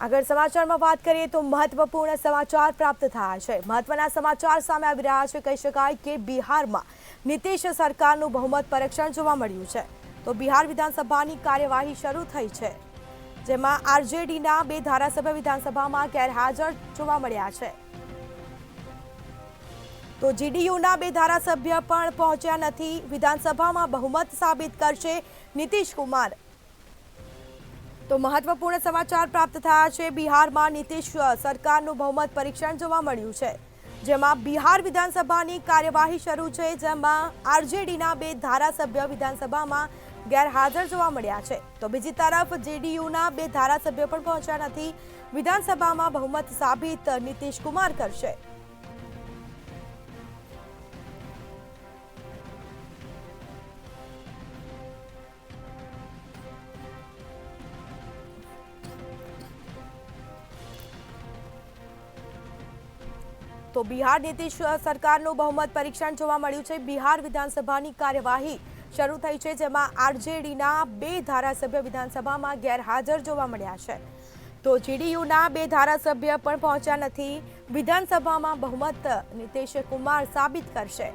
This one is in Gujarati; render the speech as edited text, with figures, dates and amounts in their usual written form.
આગળ સમાચારમાં વાત કરીએ તો મહત્વપૂર્ણ સમાચાર પ્રાપ્ત થયા છે। મહત્વના સમાચાર સામે આવી રહ્યા છે। કહી શકાય કે બિહારમાં નીતિશ સરકારનું બહુમત પરીક્ષણ જોવા મળ્યું છે। તો બિહાર વિધાનસભાની કાર્યવાહી શરૂ થઈ છે, જેમાં આરજેડીના 2 ધારાસભ્ય વિધાનસભામાં ગેરહાજર જોવા મળ્યા છે। તો જેડીયુના 2 ધારાસભ્ય પણ પહોંચ્યા નથી। વિધાનસભામાં બહુમત સાબિત કરશે નીતિશ કુમાર। તો મહત્વપૂર્ણ સમાચાર પ્રાપ્ત થયા છે। બિહારમાં નીતિશ સરકારનું બહુમત પરીક્ષણ જોવા મળ્યું છે, જેમાં બિહાર વિધાનસભાની કાર્યવાહી શરૂ છે, જેમાં આરજેડીના 2 ધારાસભ્ય વિધાનસભામાં ગેરહાજર જોવા મળ્યા છે। તો બીજી તરફ જેડીયુના 2 ધારાસભ્યો પણ પહોંચ્યા નથી। વિધાનસભામાં બહુમત સાબિત નીતિશ કુમાર કરશે। તો બિહાર નીતિશ સરકારનું બહુમત પરીક્ષણ જોવા મળ્યું છે। બિહાર વિધાનસભાની કાર્યવાહી શરૂ થઈ છે, જેમાં આરજેડીના 2 ધારાસભ્ય વિધાનસભામાં ગેરહાજર જોવા મળ્યા છે। તો જેડીયુના 2 ધારાસભ્ય પણ પહોંચ્યા નથી। વિધાનસભામાં બહુમત નીતિશ કુમાર સાબિત કરશે।